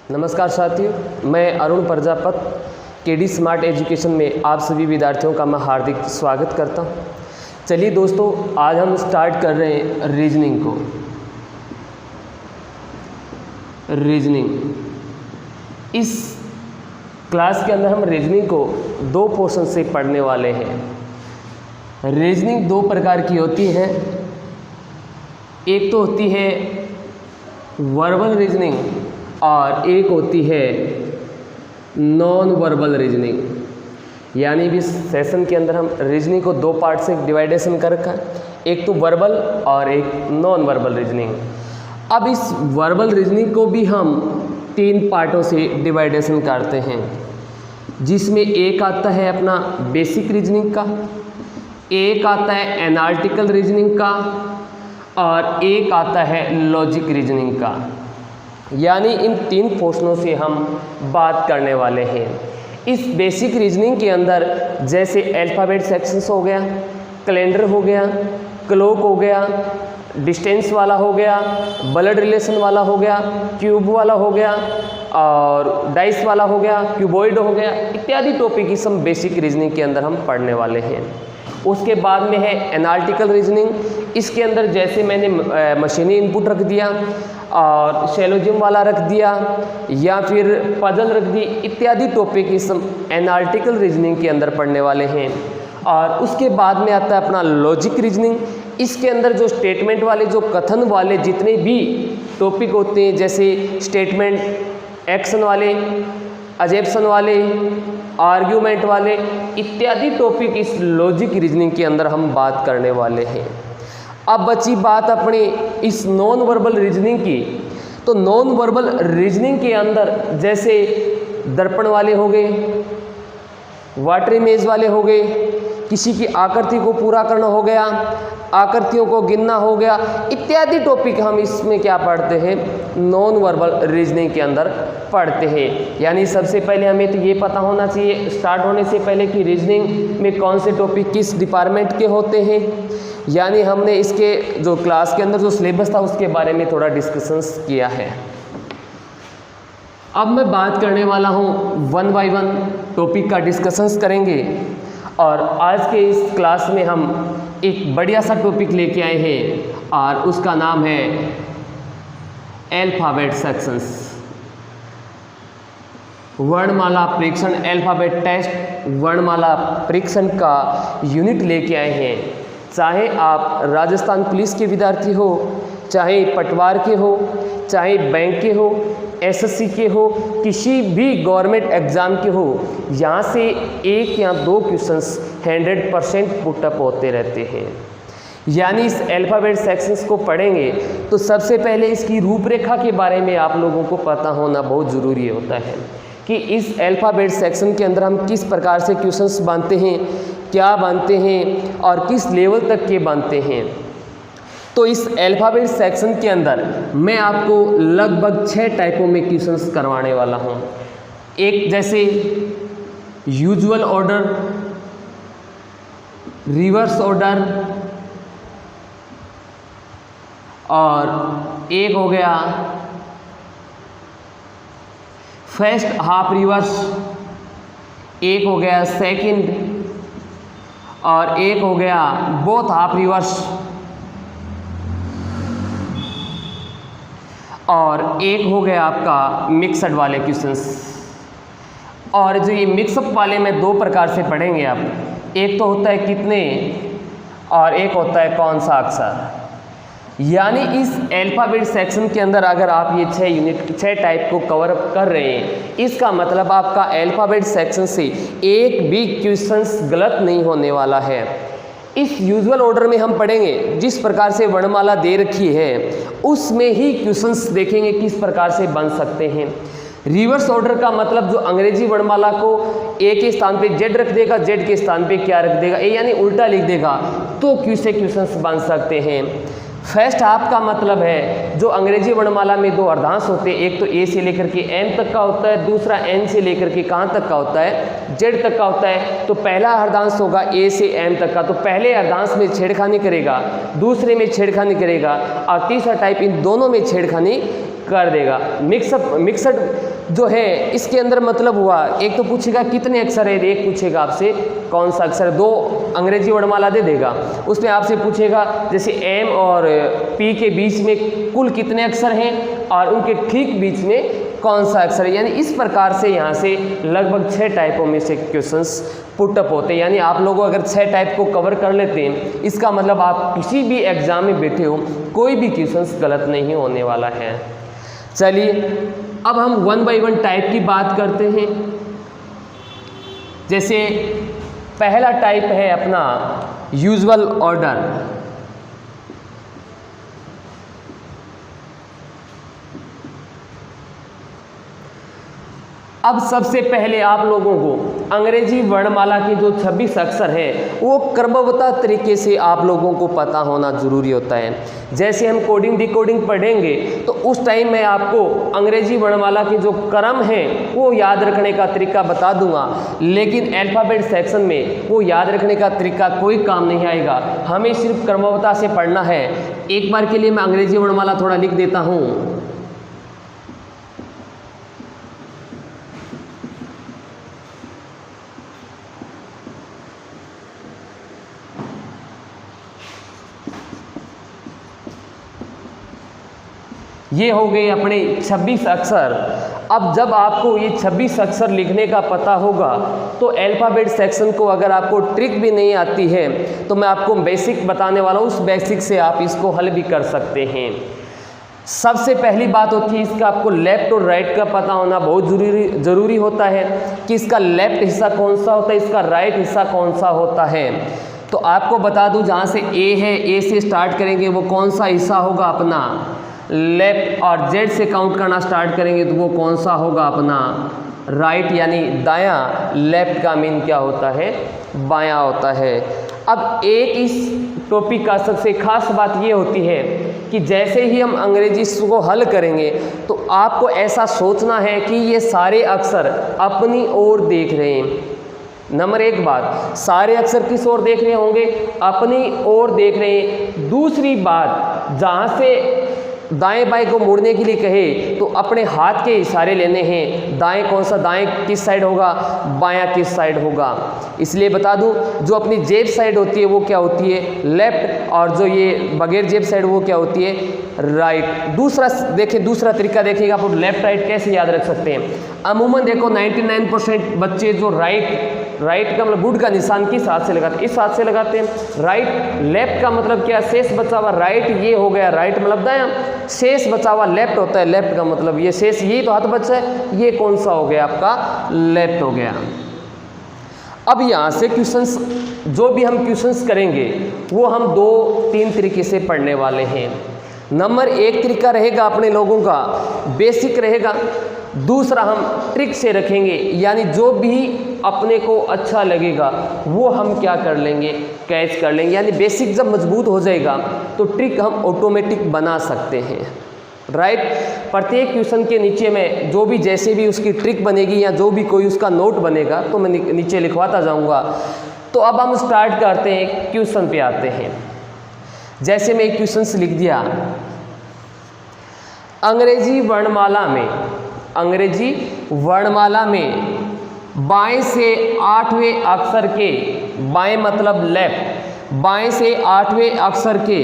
नमस्कार साथियों, मैं Arun Prajapat KD smart education में आप सभी विद्यार्थियों का मैं हार्दिक स्वागत करता हूं। चलिए दोस्तों, आज हम स्टार्ट कर रहे हैं रीजनिंग को। रीजनिंग इस क्लास के अंदर हम रीजनिंग को दो पोर्शन से पढ़ने वाले हैं। रीजनिंग दो प्रकार की होती है, एक तो होती है वर्बल रीजनिंग और एक होती है नॉन वर्बल रीजनिंग। यानी भी सेशन के अंदर हम रीजनिंग को दो पार्ट से डिवाइडेशन कर रखा है, एक तो वर्बल और एक नॉन वर्बल रीजनिंग। अब इस वर्बल रीजनिंग को भी हम तीन पार्टों से डिवाइडेशन करते हैं, जिसमें एक आता है अपना बेसिक रीजनिंग का, एक आता है एनालिटिकल रीजनिंग का और एक आता है लॉजिक रीजनिंग का। यानी इन तीन पोर्शनों से हम बात करने वाले हैं। इस बेसिक रीजनिंग के अंदर जैसे अल्फ़ाबेट सेक्शंस हो गया, कैलेंडर हो गया, क्लॉक हो गया, डिस्टेंस वाला हो गया, ब्लड रिलेशन वाला हो गया, क्यूब वाला हो गया और डाइस वाला हो गया, क्यूबॉइड हो गया, इत्यादि टॉपिक इस हम बेसिक रीजनिंग के अंदर हम पढ़ने वाले हैं। उसके बाद में है एनालिटिकल रीजनिंग। इसके अंदर जैसे मैंने मशीनी इनपुट रख दिया और शैलोजियम वाला रख दिया या फिर पजल रख दी, इत्यादि टॉपिक इस एनालिटिकल रीजनिंग के अंदर पढ़ने वाले हैं। और उसके बाद में आता है अपना लॉजिक रीजनिंग। इसके अंदर जो स्टेटमेंट वाले, जो कथन वाले जितने भी टॉपिक होते हैं, जैसे स्टेटमेंट, एक्शन वाले, अजेप्शन वाले, आर्ग्यूमेंट वाले, इत्यादि टॉपिक इस लॉजिक रीजनिंग के अंदर हम बात करने वाले हैं। अब बची बात अपनी इस नॉन वर्बल रीजनिंग की। तो नॉन वर्बल रीजनिंग के अंदर जैसे दर्पण वाले हो गए, वाटर इमेज वाले हो गए, किसी की आकृति को पूरा करना हो गया, आकृतियों को गिनना हो गया, इत्यादि टॉपिक हम इसमें क्या पढ़ते हैं, नॉन वर्बल रीजनिंग के अंदर पढ़ते हैं। यानी सबसे पहले हमें तो ये पता होना चाहिए स्टार्ट होने से पहले कि रीजनिंग में कौन से टॉपिक किस डिपार्टमेंट के होते हैं। यानी हमने इसके जो क्लास के अंदर जो सिलेबस था उसके बारे में थोड़ा डिस्कशंस किया है। अब मैं बात करने वाला हूँ वन बाय वन टॉपिक का डिस्कशंस करेंगे। और आज के इस क्लास में हम एक बढ़िया सा टॉपिक लेके आए हैं और उसका नाम है अल्फ़ाबेट सेक्शंस, वर्णमाला परीक्षण, अल्फ़ाबेट टेस्ट वर्णमाला परीक्षण का यूनिट लेके आए हैं। चाहे आप राजस्थान पुलिस के विद्यार्थी हो, चाहे पटवार के हो, चाहे बैंक के हो, एसएससी के हो, किसी भी गवर्नमेंट एग्ज़ाम के हो, यहाँ से एक या दो क्वेश्चंस 100% पुटअप होते रहते हैं। यानी इस अल्फ़ाबेट सेक्शंस को पढ़ेंगे तो सबसे पहले इसकी रूपरेखा के बारे में आप लोगों को पता होना बहुत ज़रूरी होता है कि इस अल्फ़ाबेट सेक्शन के अंदर हम किस प्रकार से क्वेश्चंस बांधते हैं, क्या बांधते हैं और किस लेवल तक के बांधते हैं। तो इस अल्फ़ाबेट सेक्शन के अंदर मैं आपको लगभग 6 टाइपों में क्वेश्चंस करवाने वाला हूँ। एक जैसे यूजुअल ऑर्डर, रिवर्स ऑर्डर और एक हो गया फर्स्ट हाफ रिवर्स, एक हो गया सेकंड और एक हो गया बोथ हाफ रिवर्स और एक हो गया आपका मिक्सड वाले क्वेश्चंस। और जो ये मिक्सअप वाले में दो प्रकार से पढ़ेंगे आप, एक तो होता है कितने और एक होता है कौन सा अक्षर। यानी इस अल्फ़ाबेट सेक्शन के अंदर अगर आप ये 6 टाइप को कवर कर रहे हैं, इसका मतलब आपका अल्फ़ाबेट सेक्शन से एक भी क्वेश्चंस गलत नहीं होने वाला है। इस यूजुअल ऑर्डर में हम पढ़ेंगे, जिस प्रकार से वर्णमाला दे रखी है उसमें ही क्वेश्चंस देखेंगे किस प्रकार से बन सकते हैं। रिवर्स ऑर्डर का मतलब जो अंग्रेजी वर्णमाला को ए के स्थान पे जेड रख देगा, जेड के स्थान पे क्या रख देगा, ए यानी उल्टा लिख देगा, तो कैसे क्वेश्चंस बन सकते हैं। फर्स्ट हाफ का मतलब है जो अंग्रेजी वर्णमाला में दो अर्धांश होते हैं, एक तो ए से लेकर के एन तक का होता है, दूसरा एन से लेकर के कहाँ तक का होता है, जेड तक का होता है। तो पहला अर्धांश होगा ए से एन तक का, तो पहले अर्धांश में छेड़खानी करेगा, दूसरे में छेड़खानी करेगा और तीसरा टाइप इन दोनों में छेड़खानी कर देगा। मिक्सड जो है इसके अंदर मतलब हुआ, एक तो पूछेगा कितने अक्षर है, एक पूछेगा आपसे कौन सा अक्षर, दो अंग्रेजी वर्णमाला दे देगा, उसमें आपसे पूछेगा जैसे एम और पी के बीच में कुल कितने अक्षर हैं और उनके ठीक बीच में कौन सा अक्षर है। यानी इस प्रकार से यहाँ से लगभग 6 टाइपों में से क्वेश्चंस पुटअप होते हैं। यानी आप लोग अगर 6 टाइप को कवर कर लेते हैं, इसका मतलब आप किसी भी एग्जाम में बैठे हो कोई भी क्वेश्चंस गलत नहीं होने वाला है। चलिए अब हम 1 बाय 1 टाइप की बात करते हैं। जैसे पहला टाइप है अपना यूजुअल ऑर्डर। अब सबसे पहले आप लोगों को अंग्रेजी वर्णमाला के जो 26 अक्षर हैं वो क्रमबद्ध तरीके से आप लोगों को पता होना जरूरी होता है। जैसे हम कोडिंग डिकोडिंग पढ़ेंगे तो उस टाइम में आपको अंग्रेजी वर्णमाला के जो क्रम हैं वो याद रखने का तरीका बता दूंगा, लेकिन अल्फ़ाबेट सेक्शन में वो याद रखने का तरीका कोई काम नहीं आएगा, हमें सिर्फ क्रमबद्धता से पढ़ना है। एक बार के लिए मैं अंग्रेजी वर्णमाला थोड़ा लिख देता हूँ। ये हो गए अपने 26 अक्षर। अब जब आपको ये 26 अक्षर लिखने का पता होगा तो अल्फ़ाबेट सेक्शन को अगर आपको ट्रिक भी नहीं आती है तो मैं आपको बेसिक बताने वाला हूँ, उस बेसिक से आप इसको हल भी कर सकते हैं। सबसे पहली बात होती है इसका आपको लेफ्ट और राइट का पता होना बहुत ज़रूरी होता है कि इसका लेफ्ट हिस्सा कौन सा होता है, इसका राइट हिस्सा कौन सा होता है। तो आपको बता दूँ, जहाँ से ए है, ए से स्टार्ट करेंगे वो कौन सा हिस्सा होगा अपना लेफ्ट, और जेड से काउंट करना स्टार्ट करेंगे तो वो कौन सा होगा अपना राइट, यानी दायां। लेफ्ट का मीन क्या होता है, बायां होता है। अब एक इस टॉपिक का सबसे खास बात ये होती है कि जैसे ही हम अंग्रेजी को हल करेंगे तो आपको ऐसा सोचना है कि ये सारे अक्षर अपनी ओर देख रहे हैं। नंबर एक बात, सारे अक्षर किस ओर देख रहे होंगे, अपनी ओर देख रहे हैं। दूसरी बात, जहाँ से दाएं बाएं को मोड़ने के लिए कहे तो अपने हाथ के इशारे लेने हैं, दाएं कौन सा, दाएं किस साइड होगा, बायां किस साइड होगा। इसलिए बता दूं, जो अपनी जेब साइड होती है वो क्या होती है लेफ्ट, और जो ये बगैर जेब साइड वो क्या होती है राइट। दूसरा देखिए, दूसरा तरीका देखिएगा, आप लेफ्ट राइट कैसे याद रख सकते हैं। अमूमन देखो 99% बच्चे जो राइट का मतलब गुड का निशान किस हाथ से लगाते हैं, इस हाथ से लगाते हैं। राइट, लेफ्ट का मतलब क्या, शेष बचा हुआ राइट, ये हो गया राइट मतलब दायां, शेष बचा हुआ लेफ्ट होता है। लेफ्ट का मतलब ये शेष, ये तो हाथ बचा है, ये कौन सा हो गया आपका लेफ्ट हो गया। अब यहाँ से क्वेश्चंस, जो भी हम क्वेश्चंस करेंगे वो हम 2-3 तरीके से पढ़ने वाले हैं। नंबर एक तरीका रहेगा अपने लोगों का बेसिक रहेगा, दूसरा हम ट्रिक से रखेंगे, यानी जो भी अपने को अच्छा लगेगा वो हम क्या कर लेंगे, कैच कर लेंगे। यानी बेसिक जब मजबूत हो जाएगा तो ट्रिक हम ऑटोमेटिक बना सकते हैं, राइट। प्रत्येक क्वेश्चन के नीचे में जो भी जैसे भी उसकी ट्रिक बनेगी या जो भी कोई उसका नोट बनेगा तो मैं नीचे लिखवाता जाऊंगा। तो अब हम स्टार्ट करते हैं, क्वेश्चन पे आते हैं। जैसे मैं एक क्वेश्चन लिख दिया, अंग्रेजी वर्णमाला में बाएं से 8वें अक्षर के, बाएं मतलब लेफ्ट, बाएं से 8वें अक्षर के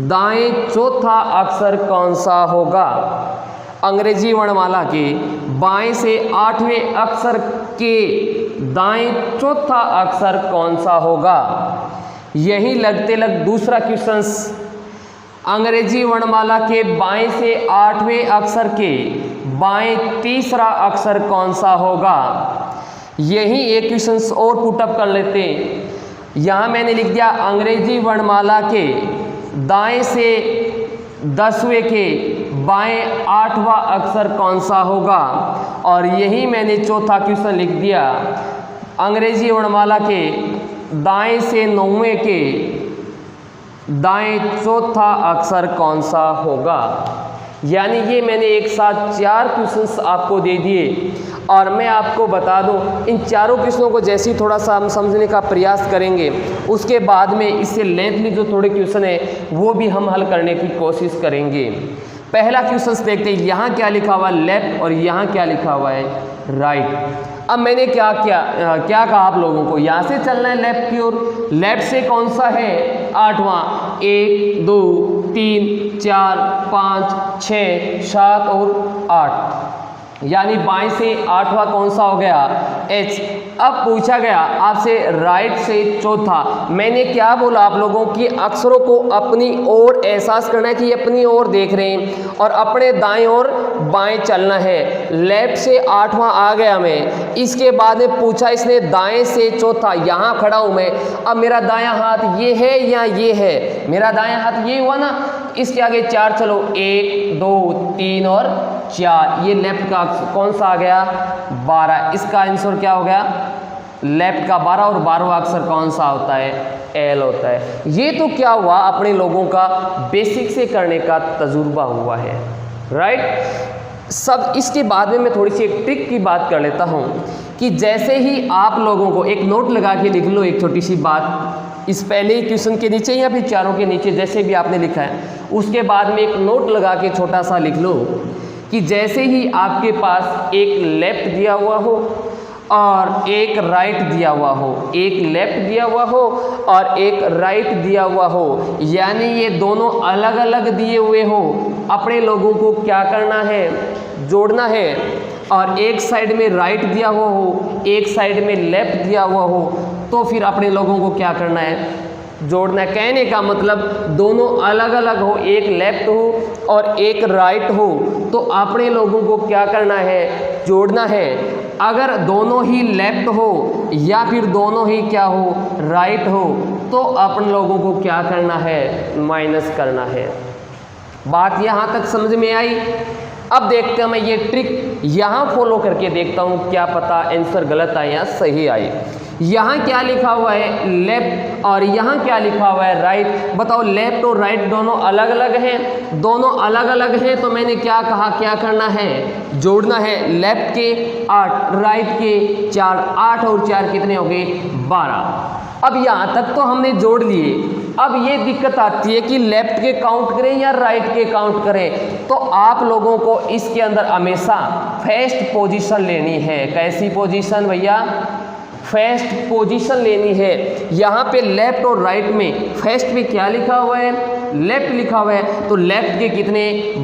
दाएं चौथा अक्षर कौन सा होगा। अंग्रेजी वर्णमाला के बाएं से 8वें अक्षर के दाएं चौथा अक्षर कौन सा होगा। यही लगते लग दूसरा क्वेश्चन, अंग्रेजी वर्णमाला के बाएं से 8वें अक्षर के बाएं तीसरा अक्षर कौन सा होगा। यही एक क्वेश्चन और पुटअप कर लेते हैं। यहाँ मैंने लिख दिया अंग्रेजी वर्णमाला के दाएं से 10वें के बाएं 8वां अक्षर कौन सा होगा, और यही मैंने चौथा क्वेश्चन लिख दिया अंग्रेजी वर्णमाला के दाएं से 9वें के दाएं चौथा अक्षर कौन सा होगा। यानी ये मैंने एक साथ 4 क्वेश्चंस आपको दे दिए, और मैं आपको बता दूं इन चारों क्वेश्चनों को जैसे ही थोड़ा सा हम समझने का प्रयास करेंगे उसके बाद में इससे लेंथली जो थोड़े क्वेश्चन है वो भी हम हल करने की कोशिश करेंगे। पहला क्वेश्चन देखते हैं, यहाँ क्या लिखा हुआ है लेफ्ट और यहाँ क्या लिखा हुआ है राइट। अब मैंने क्या कहा आप लोगों को, यहाँ से चलना है लेफ्ट की ओर। लेफ्ट से कौन सा है 8वां, 1 2 3 4 5 6 7 और 8, यानी बाएं से 8वां कौन सा हो गया H। अब पूछा गया आपसे राइट से चौथा, मैंने क्या बोला आप लोगों की अक्षरों को अपनी ओर एहसास करना है कि अपनी ओर देख रहे हैं और अपने दाएं और बाएं चलना है। लेफ्ट से 8वां आ गया मैं, इसके बाद में पूछा इसने दाएं से चौथा, यहाँ खड़ा हूँ मैं। अब मेरा दायां हाथ ये है या ये है, मेरा दायां हाथ ये हुआ ना, इसके आगे 4 चलो, 1 2 3 और 4, ये लेफ्ट का कौन सा आ गया 12। इसका आंसर क्या हो गया लेफ्ट का 12 और 12वां अक्षर कौन सा होता है L होता है। ये तो क्या हुआ अपने लोगों का बेसिक से करने का तजुर्बा हुआ है राइट। सब इसके बाद में मैं थोड़ी सी एक ट्रिक की बात कर लेता हूँ कि जैसे ही आप लोगों को एक नोट लगा के लिख लो एक छोटी सी बात, इस पहले ही क्वेश्चन के नीचे या फिर चारों के नीचे जैसे भी आपने लिखा है, उसके बाद में एक नोट लगा के छोटा सा लिख लो कि जैसे ही आपके पास एक लेफ्ट दिया हुआ हो और एक राइट दिया हुआ हो, एक लेफ्ट दिया हुआ हो और एक राइट दिया हुआ हो, यानी ये दोनों अलग अलग दिए हुए हो, अपने लोगों को क्या करना है जोड़ना है। और एक साइड में राइट दिया हुआ हो, एक साइड में लेफ्ट दिया हुआ हो, तो फिर अपने लोगों को क्या करना है जोड़ना है। कहने का मतलब दोनों अलग अलग हो, एक लेफ्ट हो और एक राइट हो, तो अपने लोगों को क्या करना है जोड़ना है। अगर दोनों ही लेफ्ट हो या फिर दोनों ही क्या हो राइट हो, तो अपन लोगों को क्या करना है माइनस करना है। बात यहाँ तक समझ में आई। अब देखते हैं मैं ये ट्रिक यहाँ फॉलो करके देखता हूँ, क्या पता आंसर गलत आए या सही आए। यहाँ क्या लिखा हुआ है लेफ्ट और यहाँ क्या लिखा हुआ है राइट। बताओ लेफ्ट और राइट दोनों अलग अलग हैं, दोनों अलग अलग हैं, तो मैंने क्या कहा क्या करना है जोड़ना है। लेफ्ट के 8 राइट के 4, 8 और 4 कितने हो गए 12। अब यहाँ तक तो हमने जोड़ लिए। अब ये दिक्कत आती है कि लेफ्ट के काउंट करें या राइट के काउंट करें, तो आप लोगों को इसके अंदर हमेशा फर्स्ट पोजीशन लेनी है। कैसी पोजीशन भैया फर्स्ट पोजीशन लेनी है। यहाँ पे लेफ्ट और राइट में फर्स्ट में क्या लिखा हुआ है लेफ्ट लिखा हुआ है, तो लेफ्ट के कितने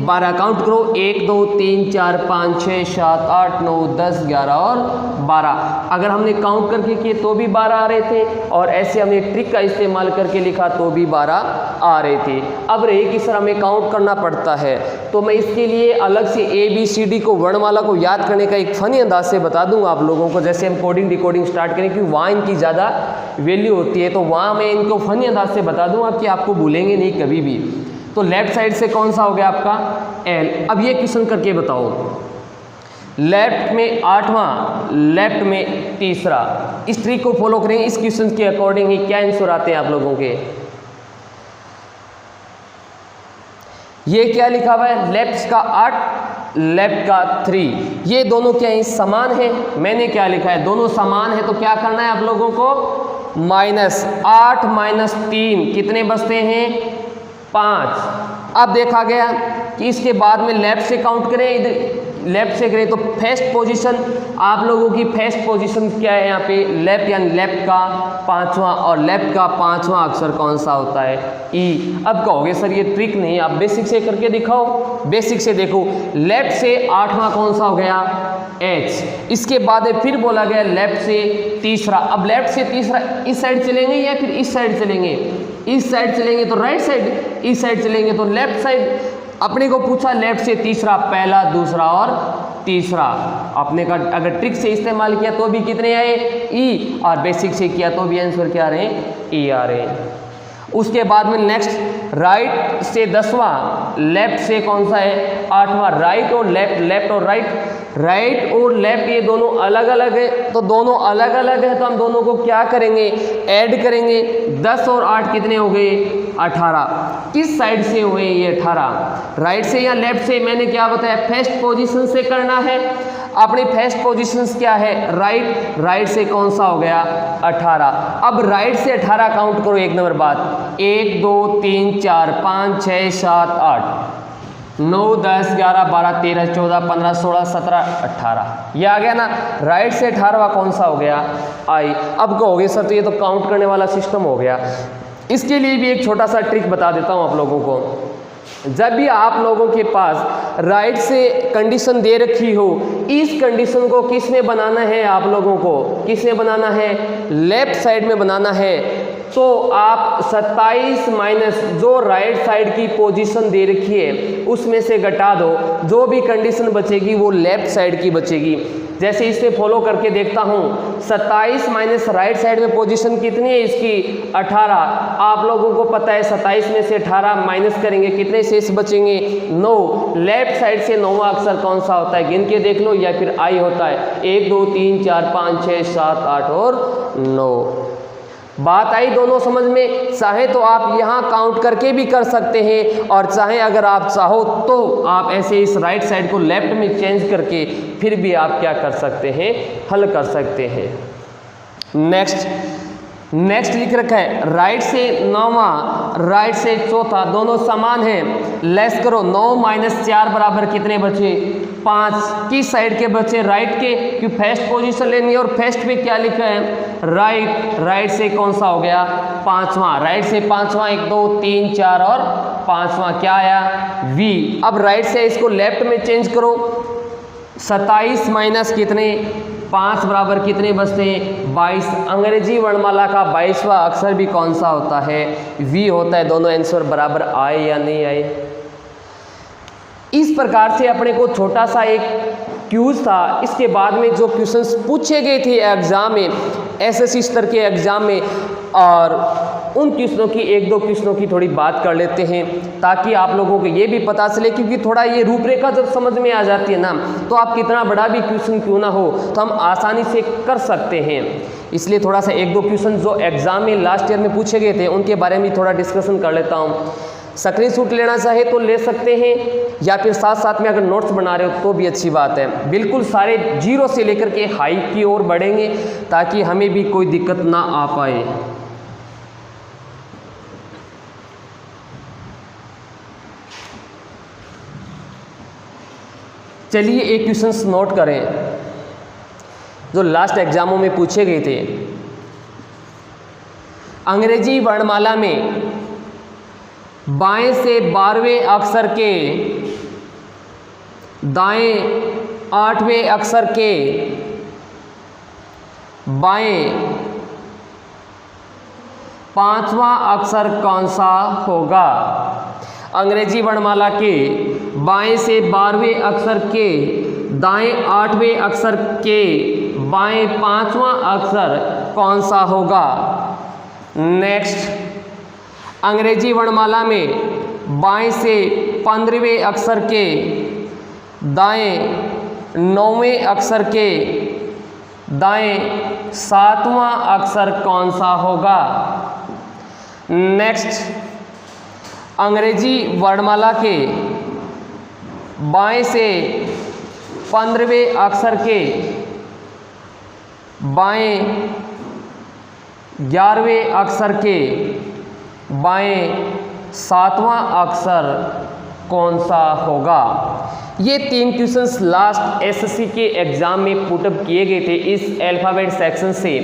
12 काउंट करो 1 2 3 4 5 6 7 8 9 10 11 और 12। अगर हमने काउंट करके किए तो भी 12 आ रहे थे और ऐसे हमने ट्रिक का इस्तेमाल करके लिखा तो भी 12 आ रहे थे। अब रही कि सर हमें काउंट करना पड़ता है, तो मैं इसके लिए अलग से ABCD को वर्णमाला को याद करने का एक फनी अंदाज से बता दूंगा आप लोगों को। जैसे हम कोडिंग डिकोडिंग स्टार्ट करें क्योंकि वहाँ इनकी ज़्यादा वैल्यू होती है, तो वहाँ मैं इनको फनी अंदाज से बता दूंगा कि आपको भूलेंगे नहीं कभी भी। तो लेफ्ट साइड से कौन सा हो गया आपका L। अब ये क्वेश्चन करके बताओ, लेफ्ट में 8वां लेफ्ट में तीसरा, इस ट्रिक को फॉलो करेंगे। इस क्वेश्चन के अकॉर्डिंग ही क्या आंसर आते हैं आप लोगों के। ये क्या लिखा हुआ है लेफ्ट का 8 लेफ्ट का 3, ये दोनों क्या है समान है। मैंने क्या लिखा है दोनों समान है, तो क्या करना है आप लोगों को माइनस 8 माइनस 3 कितने बचते हैं 5। अब देखा गया कि इसके बाद में लेफ्ट से काउंट करें, इधर लेफ्ट से करें तो फर्स्ट पोजीशन आप लोगों की फर्स्ट पोजीशन क्या है यहाँ पे लेफ्ट, यानी लेफ्ट का 5वां और लेफ्ट का 5वां अक्षर कौन सा होता है E। अब कहोगे सर ये ट्रिक नहीं, आप बेसिक से करके दिखाओ। बेसिक से देखो, लेफ्ट से 8वां कौन सा हो गया H, इसके बाद फिर बोला गया लेफ्ट से तीसरा। अब लेफ्ट से तीसरा इस साइड चलेंगे या फिर इस साइड चलेंगे, इस साइड चलेंगे तो राइट साइड, इस साइड चलेंगे तो लेफ्ट साइड। अपने को पूछा लेफ्ट से तीसरा, पहला दूसरा और तीसरा। अपने का अगर ट्रिक से इस्तेमाल किया तो भी कितने आए E, और बेसिक से किया तो भी आंसर क्या आ रहे हैं E आ रहे हैं। उसके बाद में नेक्स्ट राइट से 10वां, लेफ्ट से कौन सा है 8वां। राइट और लेफ्ट, लेफ्ट और राइट, राइट और लेफ्ट ये दोनों अलग अलग है, तो दोनों अलग अलग है तो हम दोनों को क्या करेंगे ऐड करेंगे। 10 और 8 कितने हो गए 18। किस साइड से हुए ये 18, राइट से या लेफ्ट से। मैंने क्या बताया फर्स्ट पोजीशन से करना है। अपनी फर्स्ट पोजीशन क्या है राइट, राइट से कौन सा हो गया 18। अब राइट से 18 काउंट करो एक नंबर बाद, 1 2 3 4 5 6 7 8, 9 10 11 12 13 14 15 16 17 18 ये आ गया ना। राइट से 18वां कौन सा हो गया? आई। अब कहोगे सर तो ये तो काउंट करने वाला सिस्टम हो गया। इसके लिए भी एक छोटा सा ट्रिक बता देता हूँ आप लोगों को। जब भी आप लोगों के पास राइट से कंडीशन दे रखी हो, इस कंडीशन को किस में बनाना है? आप लोगों को किस में बनाना है? लेफ्ट साइड में बनाना है। तो आप 27 माइनस जो राइट साइड की पोजीशन दे रखी है उसमें से घटा दो, जो भी कंडीशन बचेगी वो लेफ्ट साइड की बचेगी। जैसे इसे फॉलो करके देखता हूँ, 27 माइनस राइट साइड में पोजीशन कितनी है इसकी? 18। आप लोगों को पता है 27 में से 18 माइनस करेंगे कितने शेष बचेंगे? 9। लेफ्ट साइड से 9वां अक्षर कौन सा होता है? गिन के देख लो, या फिर आई होता है। 1 2 3 4 5 6 7 8 और 9। बात आई दोनों समझ में? चाहे तो आप यहाँ काउंट करके भी कर सकते हैं, और चाहे अगर आप चाहो तो आप ऐसे इस राइट साइड को लेफ्ट में चेंज करके फिर भी आप क्या कर सकते हैं? हल कर सकते हैं। नेक्स्ट लिख रखा है राइट से 9वां, राइट से चौथा, दोनों समान हैं। लेस करो, 9 माइनस 4 बराबर कितने बचे? 5। किस साइड के बचे? राइट के, क्योंकि फर्स्ट पोजीशन लेनी है। और फर्स्ट पे क्या लिखा है? राइट से कौन सा हो गया? 5वां। राइट से 5वां, 1 2 3 4 और 5वां क्या आया? वी। अब राइट से इसको लेफ्ट में चेंज करो। 27 माइनस कितने? 5 बराबर कितने बचते हैं? 22। अंग्रेजी वर्णमाला का 22वां अक्षर भी कौन सा होता है? वी होता है। दोनों आंसर बराबर आए या नहीं आए? इस प्रकार से अपने को छोटा सा एक क्यूज था। इसके बाद में जो क्वेश्चंस पूछे गए थे एग्जाम में, एसएससी स्तर के एग्जाम में, और उन क्वेश्चनों की एक दो क्वेश्चनों की थोड़ी बात कर लेते हैं ताकि आप लोगों को ये भी पता चले, क्योंकि थोड़ा ये रूपरेखा जब समझ में आ जाती है ना, तो आप कितना बड़ा भी क्वेश्चन क्यों ना हो तो हम आसानी से कर सकते हैं। इसलिए थोड़ा सा एक दो क्वेश्चन जो एग्जाम में लास्ट ईयर में पूछे गए थे उनके बारे में थोड़ा डिस्कशन कर लेता हूँ। स्क्रीनशॉट लेना चाहे तो ले सकते हैं, या फिर साथ साथ में अगर नोट्स बना रहे हो तो भी अच्छी बात है। बिल्कुल सारे 0 से लेकर के हाई की ओर बढ़ेंगे ताकि हमें भी कोई दिक्कत ना आ पाए। चलिए एक क्वेश्चंस नोट करें जो लास्ट एग्जामों में पूछे गए थे। अंग्रेजी वर्णमाला में बाएं से 12वें अक्षर के दाएं 8वें अक्षर के बाएं 5वां अक्षर कौन सा होगा? अंग्रेजी वर्णमाला के बाएं से 12वें अक्षर के दाएं 8वें अक्षर के बाएं 5वां अक्षर कौन सा होगा? नेक्स्ट, अंग्रेजी वर्णमाला में बाएं से 15वें अक्षर के दाएं 9वें अक्षर के दाएं 7वां अक्षर कौन सा होगा? नेक्स्ट, अंग्रेजी वर्णमाला के बाएं से 15वें अक्षर के बाएं 11वें अक्षर के बाएं 7वां अक्षर कौन सा होगा? ये 3 क्वेश्चंस लास्ट एसएससी के एग्जाम में पुटअप किए गए थे। इस अल्फाबेट सेक्शन से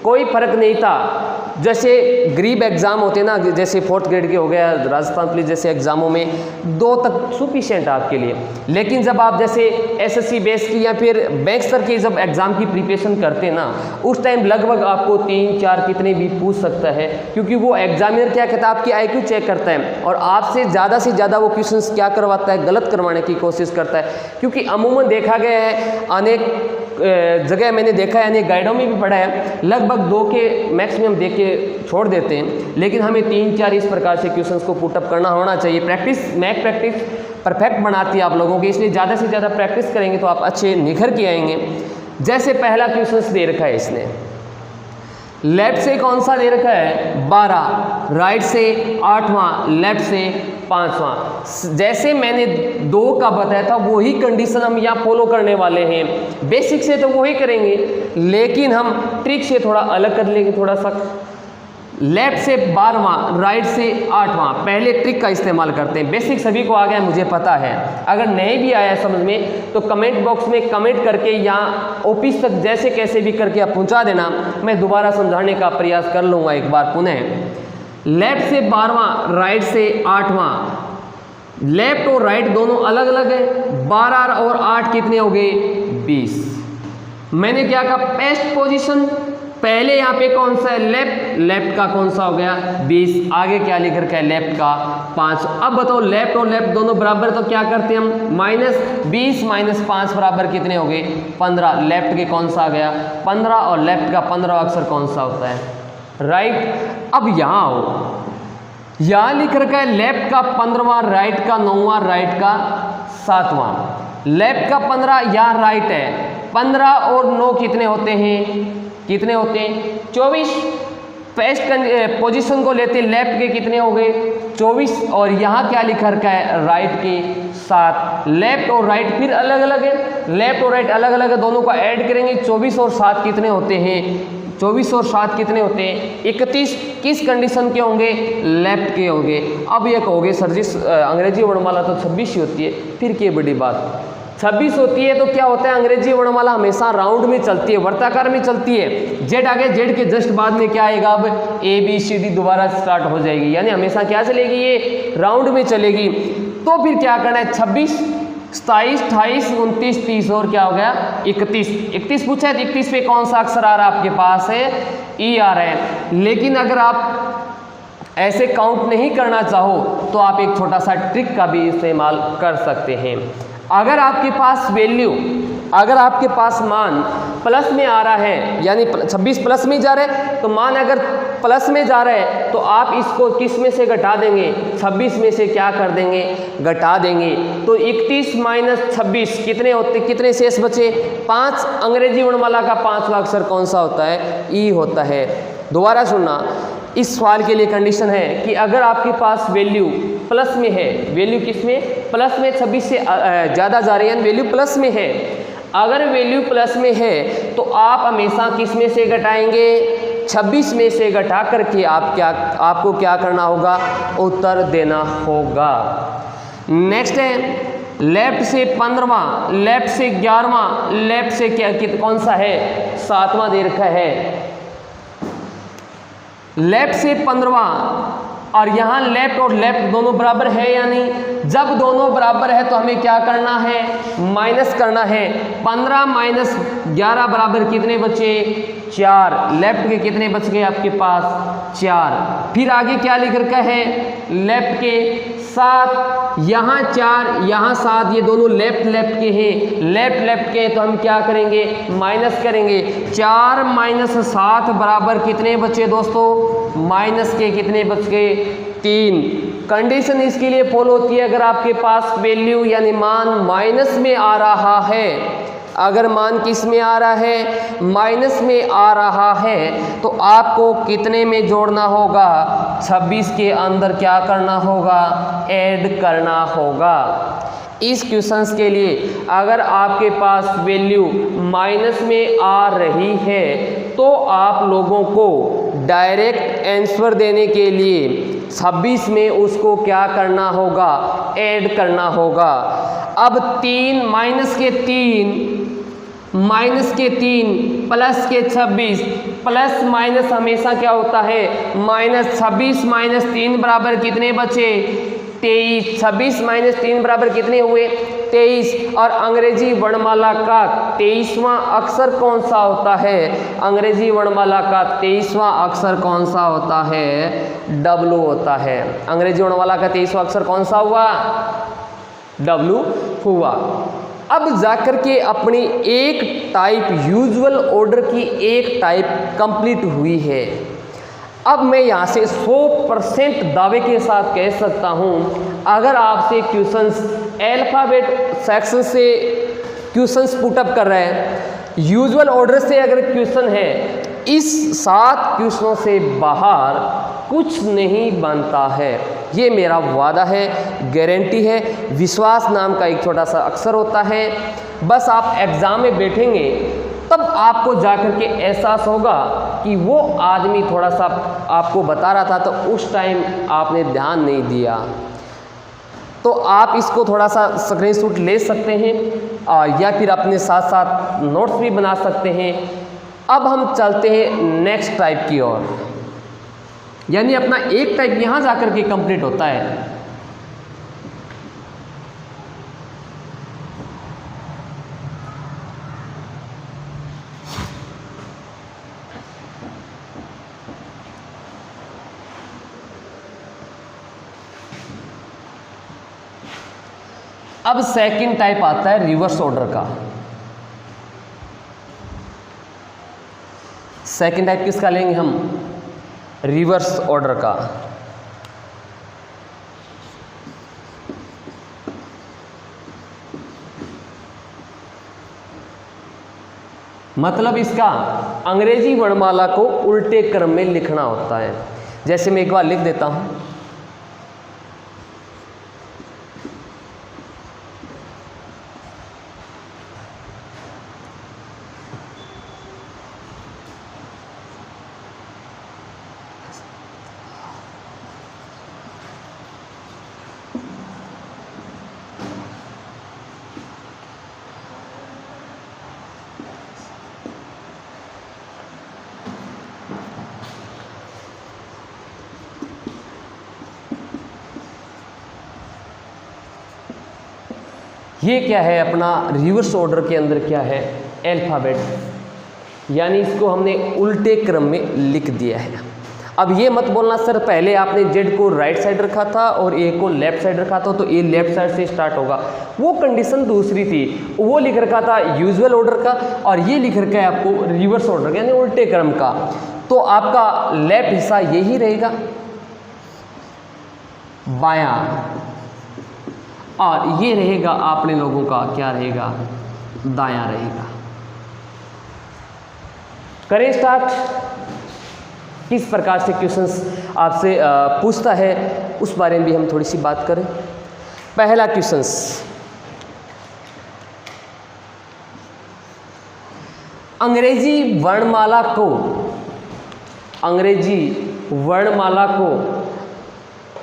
कोई फर्क नहीं था। जैसे गरीब एग्जाम होते ना, जैसे 4th ग्रेड के हो गया, राजस्थान पुलिस जैसे एग्जामों में 2 तक सफिशिएंट आपके लिए। लेकिन जब आप जैसे एसएससी बेस की या फिर बैंक स्तर की जब एग्जाम की प्रिपरेशन करते हैं ना, उस टाइम लगभग आपको 3-4 कितने भी पूछ सकता है, क्योंकि वो एग्जामिनर क्या कहता है, आपकी IQ चेक करता है और आपसे ज़्यादा वो क्वेश्चंस क्या करवाता है, गलत करवाने की कोशिश करता है। क्योंकि अमूमन देखा गया है, अनेक जगह मैंने देखा है, अनेक गाइडों में भी पढ़ा है, लगभग 2 के मैक्सिमम देख के छोड़ देते हैं। लेकिन हमें 3-4 इस प्रकार से क्वेश्चंस को पुटअप करना होना चाहिए। प्रैक्टिस मैक प्रैक्टिस परफेक्ट बनाती है आप लोगों की, इसलिए ज़्यादा से ज़्यादा प्रैक्टिस करेंगे तो आप अच्छे निखर के आएंगे। जैसे पहला क्वेश्चन दे रखा है इसने, लेफ्ट से कौन सा दे रखा है? 12, राइट से 8वां, लेफ्ट से 5वां। जैसे मैंने 2 का बताया था वही कंडीशन हम यहाँ फॉलो करने वाले हैं। बेसिक से तो वही करेंगे, लेकिन हम ट्रिक से थोड़ा अलग कर लेंगे थोड़ा सा। लेफ्ट से 12वां, राइट से 8वां। पहले ट्रिक का इस्तेमाल करते हैं, बेसिक सभी को आ गया मुझे पता है। अगर नहीं भी आया समझ में तो कमेंट बॉक्स में कमेंट करके या ऑफिस तक जैसे कैसे भी करके आप पहुंचा देना, मैं दोबारा समझाने का प्रयास कर लूँगा एक बार पुनः। लेफ्ट से 12वां, राइट से 8वां। लेफ्ट और राइट दोनों अलग अलग है। 12 और 8 कितने हो गए? 20। मैंने क्या कहा? Best position. पहले यहाँ पे कौन सा है? लेफ्ट। लेफ्ट का कौन सा हो गया? 20। आगे क्या लिख रखा है? लेफ्ट का 5। अब बताओ लेफ्ट और लेफ्ट दोनों बराबर तो क्या करते हैं हम? -20 - 5 बराबर कितने हो गए? 15। लेफ्ट के कौन सा आ गया? 15 और लेफ्ट का 15 अक्षर कौन सा होता है? राइट। अब यहाँ आओ, यहाँ लिख रखा है लेफ्ट का 15वां, राइट का 9वां, राइट का 7वां। लेफ्ट का 15 यहाँ राइट है। 15 और 9 कितने होते हैं? कितने होते हैं? 24। फर्स्ट पोजीशन को लेते लेफ्ट के कितने हो गए? 24। और यहाँ क्या लिखा रखा है? राइट के 7। लेफ्ट और राइट फिर अलग अलग है। लेफ्ट और राइट अलग अलग है, दोनों को ऐड करेंगे 24 और 7 कितने होते हैं? 24 और 7 कितने होते हैं? 31। किस कंडीशन के होंगे? लेफ्ट के होंगे। अब ये कहोगे सर जी अंग्रेजी वर्णमाला तो 26 ही होती है, फिर क्या बड़ी बात? 26 होती है तो क्या होता है? अंग्रेजी वर्णमाला हमेशा राउंड में चलती है, वर्ताकार में चलती है। जेड आगे, जेड के जस्ट बाद में क्या आएगा? अब ABCD दोबारा स्टार्ट हो जाएगी, यानी हमेशा क्या चलेगी? ये राउंड में चलेगी। तो फिर क्या करना है? 26, 27, 28, 29, 30 और क्या हो गया? 31। 31 पूछा है तो 31 पे कौन सा अक्षर आ रहा है आपके पास? है ई आ रहा है। लेकिन अगर आप ऐसे काउंट नहीं करना चाहो तो आप एक छोटा सा ट्रिक का भी इस्तेमाल कर सकते हैं। अगर आपके पास वैल्यू, अगर आपके पास मान प्लस में आ रहा है, यानी 26 प्लस में जा रहा है, तो मान अगर प्लस में जा रहा है तो आप इसको किस में से घटा देंगे? 26 में से क्या कर देंगे? घटा देंगे। तो 31 - 26 कितने होते? कितने शेष बचे? 5। अंग्रेजी वर्णमाला का 5वां अक्षर कौन सा होता है? ई होता है। दोबारा सुनना, इस सवाल के लिए कंडीशन है कि अगर आपके पास वैल्यू प्लस में है, वैल्यू किस में? प्लस में, 26 से ज़्यादा जा रही है, वैल्यू प्लस में है। अगर वैल्यू प्लस में है तो आप हमेशा किस में से घटाएंगे? 26 में से घटा करके आपको क्या करना होगा? उत्तर देना होगा। नेक्स्ट है लेफ्ट से 15वां, लेफ्ट से 11वां, लेफ्ट से क्या कौन सा है? 7वां दे रखा है। लेफ्ट से 15वां और यहाँ लेफ्ट और लेफ्ट दोनों बराबर है या नहीं? जब दोनों बराबर है तो हमें क्या करना है? माइनस करना है। 15 - 11 बराबर कितने बचे? 4। लेफ्ट के कितने बच गए आपके पास? 4। फिर आगे क्या लिख रखा है? लेफ्ट के 7, यहाँ 4, यहाँ 7, ये दोनों लेफ्ट लेफ्ट के हैं। लेफ्ट लेफ्ट के तो हम क्या करेंगे? माइनस करेंगे। 4 - 7 बराबर कितने बचे दोस्तों? माइनस के कितने बच गए? 3। कंडीशन इसके लिए फॉलो होती है अगर आपके पास वैल्यू यानी मान माइनस में आ रहा है। अगर मान किस में आ रहा है? माइनस में आ रहा है तो आपको कितने में जोड़ना होगा? 26 के अंदर क्या करना होगा? ऐड करना होगा। इस क्वेश्चंस के लिए अगर आपके पास वैल्यू माइनस में आ रही है तो आप लोगों को डायरेक्ट आंसर देने के लिए 26 में उसको क्या करना होगा? ऐड करना होगा। अब 3 माइनस के 3 प्लस के 26, प्लस माइनस हमेशा क्या होता है? माइनस। 26 - 3 बराबर कितने बचे? 23। 26 - 3 बराबर कितने हुए? 23। और अंग्रेजी वर्णमाला का 23वां अक्षर कौन सा होता है? अंग्रेजी वर्णमाला का 23वां अक्षर कौन सा होता है? W होता है। अंग्रेजी वर्णमाला का 23वां अक्षर कौन सा हुआ? W हुआ। अब जाकर के अपनी एक टाइप यूजुअल ऑर्डर की एक टाइप कंप्लीट हुई है। अब मैं यहाँ से 100% दावे के साथ कह सकता हूँ, अगर आपसे क्वेश्चंस अल्फ़ाबेट सेक्शन से क्वेश्चंस पुटअप कर रहे हैं, यूजुअल ऑर्डर से अगर क्वेश्चन है, इस 7 क्वेश्चनों से बाहर कुछ नहीं बनता है। ये मेरा वादा है, गारंटी है। विश्वास नाम का एक छोटा सा अक्षर होता है। बस आप एग्ज़ाम में बैठेंगे तब आपको जाकर के एहसास होगा कि वो आदमी थोड़ा सा आपको बता रहा था तो उस टाइम आपने ध्यान नहीं दिया, तो आप इसको थोड़ा सा स्क्रीनशॉट ले सकते हैं या फिर अपने साथ साथ नोट्स भी बना सकते हैं। अब हम चलते हैं नेक्स्ट टाइप की ओर, यानी अपना एक टाइप यहाँ जाकर के कंप्लीट होता है। अब सेकंड टाइप आता है रिवर्स ऑर्डर का। सेकंड टाइप किसका लेंगे हम? रिवर्स ऑर्डर का। मतलब इसका अंग्रेजी वर्णमाला को उल्टे क्रम में लिखना होता है। जैसे मैं एक बार लिख देता हूं, ये क्या है अपना रिवर्स ऑर्डर के अंदर क्या है? अल्फ़ाबेट, यानी इसको हमने उल्टे क्रम में लिख दिया है। अब ये मत बोलना सर पहले आपने जेड को राइट साइड रखा था और ए को लेफ्ट साइड रखा था तो ए लेफ्ट साइड से स्टार्ट होगा, वो कंडीशन दूसरी थी। वो लिख रखा था यूजुअल ऑर्डर का और ये लिख रखा है आपको रिवर्स ऑर्डर यानी उल्टे क्रम का। तो आपका लेफ्ट हिस्सा यही रहेगा, बायां, और ये रहेगा आपने लोगों का क्या रहेगा? दायां रहेगा। करें स्टार्ट। किस प्रकार से क्वेश्चंस आपसे पूछता है उस बारे में भी हम थोड़ी सी बात करें। पहला क्वेश्चंस, अंग्रेजी वर्णमाला को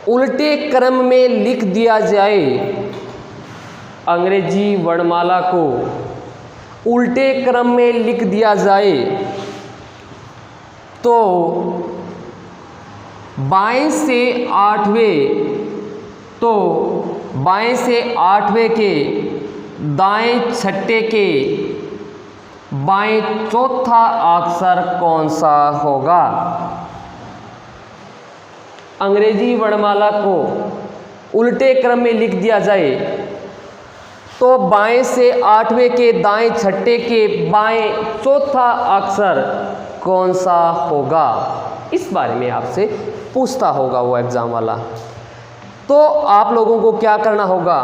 उल्टे क्रम में लिख दिया जाए। अंग्रेजी वर्णमाला को उल्टे क्रम में लिख दिया जाए तो बाएं से आठवें के दाएं छठे के बाएं चौथा अक्षर कौन सा होगा? अंग्रेजी वर्णमाला को उल्टे क्रम में लिख दिया जाए तो बाएं से आठवें के दाएं छठे के बाएं चौथा अक्षर कौन सा होगा? इस बारे में आपसे पूछता होगा वो एग्जाम वाला। तो आप लोगों को क्या करना होगा?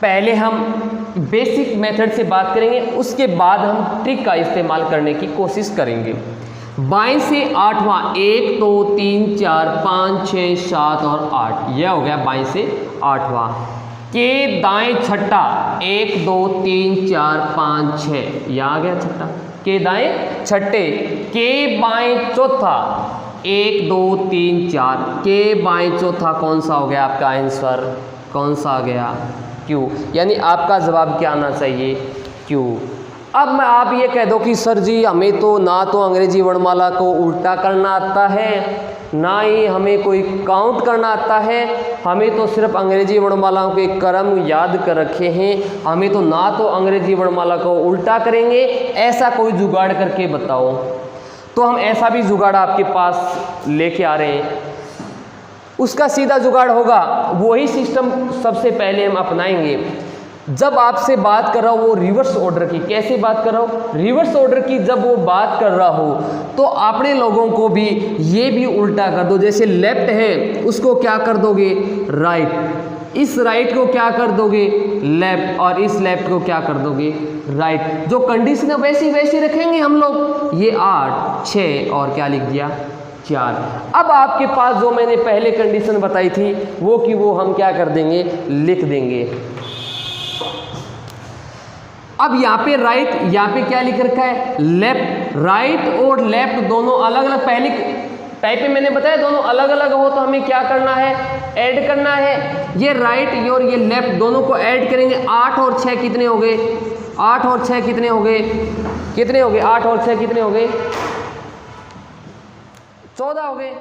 पहले हम बेसिक मेथड से बात करेंगे, उसके बाद हम ट्रिक का इस्तेमाल करने की कोशिश करेंगे। बाएं से आठवां 1 2 3 4 5 6 7 और 8, यह हो गया बाएं से आठवां। के दाएं छठा 1 2 3 4 5 6, यह आ गया छठा। के दाएं छठे, के बाएं चौथा 1 2 3 4, के बाएं चौथा कौन सा हो गया आपका आंसर? कौन सा आ गया? क्यू, यानी आपका जवाब क्या आना चाहिए? क्यू। अब मैं आप ये कह दो कि सर जी हमें तो ना तो अंग्रेजी वर्णमाला को उल्टा करना आता है, ना ही हमें कोई काउंट करना आता है, हमें तो सिर्फ अंग्रेजी वर्णमालाओं के क्रम याद कर रखे हैं, हमें तो ना तो अंग्रेजी वर्णमाला को उल्टा करेंगे, ऐसा कोई जुगाड़ करके बताओ। तो हम ऐसा भी जुगाड़ आपके पास लेके आ रहे हैं। उसका सीधा जुगाड़ होगा, वही सिस्टम सबसे पहले हम अपनाएंगे। जब आपसे बात कर रहा हो वो रिवर्स ऑर्डर की, कैसे बात कर रहा हो? रिवर्स ऑर्डर की जब वो बात कर रहा हो तो आपने लोगों को भी ये भी उल्टा कर दो। जैसे लेफ्ट है उसको क्या कर दोगे? राइट। इस राइट को क्या कर दोगे? लेफ्ट। और इस लेफ्ट को क्या कर दोगे? राइट। जो कंडीशन है वैसी वैसी रखेंगे हम लोग। ये 8 6 और क्या लिख दिया? 4। अब आपके पास जो मैंने पहले कंडीशन बताई थी वो कि वो हम क्या कर देंगे? लिख देंगे। अब यहाँ पे राइट, यहाँ पे क्या लिख रखा है लेफ्ट। राइट और लेफ्ट दोनों अलग अलग, पहले टाइप में मैंने बताया दोनों अलग अलग हो तो हमें क्या करना है, ऐड करना है। ये राइट और ये लेफ्ट दोनों को ऐड करेंगे। 8 और 6 कितने हो गए, 8 और 6 कितने हो गए, कितने हो गए 8 और 6 कितने हो गए 14 हो गए।